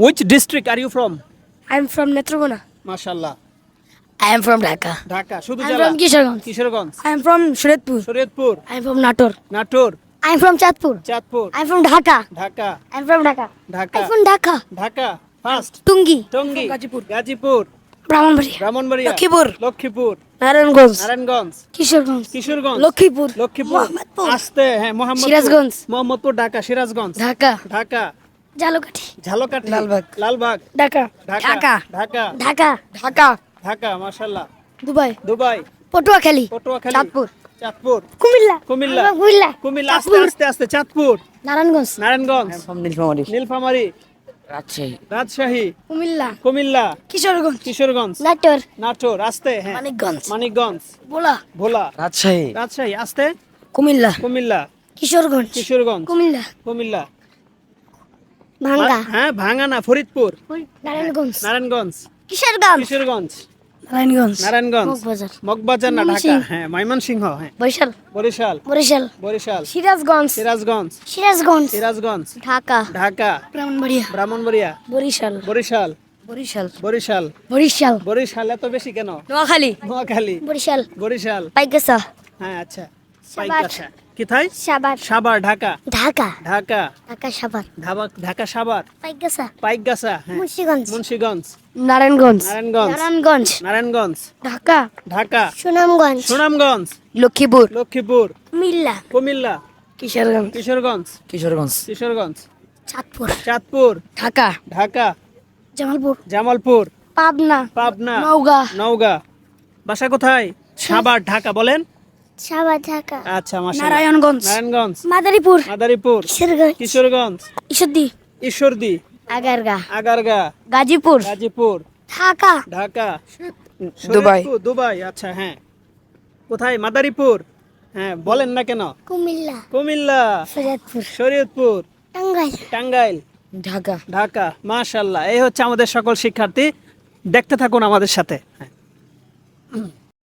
Which district are you from? I'm from Netrogona. মাশাআল্লাহ। I am from Dhaka. Dhaka শুধু I'm জেলা? from Kisharganj. Kishoreganj, I am from Shredpur. Shariatpur, I am from Nator. Natore, I am from Chatpur. Chandpur, I am from Dhaka. Dhaka, I am from Dhaka. Dhaka, I am from Dhaka. Dhaka, first, Tungi. Tongi, Gazipur. Gazipur, Brahmanbaria. Brahmanbaria, Lakshmipur. Lakshmipur, Narayanganj. Narayanganj, Kisharganj. Kishoreganj, Lakshmipur. Lakshmipur, Mohammadpur. আস্তে হ্যাঁ, Mohammadpur, Sirajganj. Mohammadpur, Dhaka, Sirajganj, Dhaka. Dhaka, Jalokati. Jhalakathi, Lalbagh. Lalbagh, Dhaka. Dhaka, Dhaka, Dhaka. Dhaka. Dhaka, মাশাআল্লাহ, Dubai. Dubai, Patuakhali. Patuakhali, Chandpur. Chandpur, Comilla. Comilla, আমরা কুমিল্লা। কুমিল্লা, আস্তে চাঁদপুর। আস্তে আস্তে, Chandpur, Narayanganj. Narayanganj, from Nilphamari, Nilphamari, Rajshahi, Rajshahi, Comilla. Comilla, Kishoreganj. Kishoreganj, Natore. Natore, আস্তে হ্যাঁ, মানিকগঞ্জ। মানিকগঞ্জ, ভোলা। ভোলা, Rajshahi, Rajshahi, আস্তে, কুমিল্লা। কুমিল্লা, কিশোরগঞ্জ। কিশোরগঞ্জ, কুমিল্লা। কুমিল্লা, ভাঙ্গা। হ্যাঁ ভাঙা না, ফরিদপুর, নারায়ণগঞ্জ। নারায়ণগঞ্জ, কিশোরগঞ্জ। কিশোরগঞ্জ, নারায়ণগঞ্জ। নারায়ণগঞ্জ, মগবাজার। মগবাজার না, ঢাকা, ময়মনসিংহ। হ্যাঁ ময়মনসিংহ, হ্যাঁ বরিশাল। বরিশাল, বরিশাল। বরিশাল, সিরাজগঞ্জ। সিরাজগঞ্জ, সিরাজগঞ্জ। সিরাজগঞ্জ, ঢাকা। ঢাকা, ব্রাহ্মণবাড়িয়া। ব্রাহ্মণবাড়িয়া, বরিশাল। বরিশাল, বরিশাল। বরিশাল, বরিশাল। বরিশাল এত বেশি কেন? নোয়াখালী। নোয়াখালী, বরিশাল। বরিশাল, পাইকাসা। হ্যাঁ আচ্ছা, সাভার। পাইকাসা, কোথায়? সাভার। সাভার, ঢাকা, ঢাকা। ঢাকা, ঢাকা সাভার। ঢাকা সাভার, পাইকাসা। পাইকগাছা, হ্যাঁ মুন্সিগঞ্জ। মুন্সিগঞ্জ, নারায়ণগঞ্জ। নারায়ণগঞ্জ, নারায়ণগঞ্জ। নারায়ণগঞ্জ, ঢাকা। ঢাকা, সুনামগঞ্জ। সুনামগঞ্জ, লক্ষ্মীপুর। লক্ষ্মীপুর, কুমিল্লা। কুমিল্লা, কিশোরগঞ্জ। কিশোরগঞ্জ, Kisharganj, কিশোরগঞ্জ, চাঁদপুর। চাঁদপুর, ঢাকা। ঢাকা, জামালপুর। জামালপুর, পাবনা। পাবনা, নওগাঁ। নওগাঁ, বাসা কোথায়? সাভার, ঢাকা বলেন। সাভার। ঢাকা। আচ্ছা মাশাআল্লাহ। নারায়ণগঞ্জ। নারায়ণগঞ্জ, মাদারীপুর। মাদারীপুর, কিশোরগঞ্জ। কিশোরগঞ্জ, ঈশ্বরদী। ঈশ্বরদী, আগারগা। আগারগা, গাজীপুর। গাজীপুর, ঢাকা। ঢাকা, দুবাই। শরীয়তপুর, দুবাই, আচ্ছা হ্যাঁ। কোথায়? মাদারীপুর, হ্যাঁ বলেন না কেন? কুমিল্লা। কুমিল্লা, ফরিদপুর। শরীয়তপুর, টাঙ্গাইল। টাঙ্গাইল, Dhaka. ঢাকা। মাশাআল্লাহ, এই হচ্ছে আমাদের সকল শিক্ষার্থী। দেখতে থাকুন আমাদের সাথে। হ্যাঁ।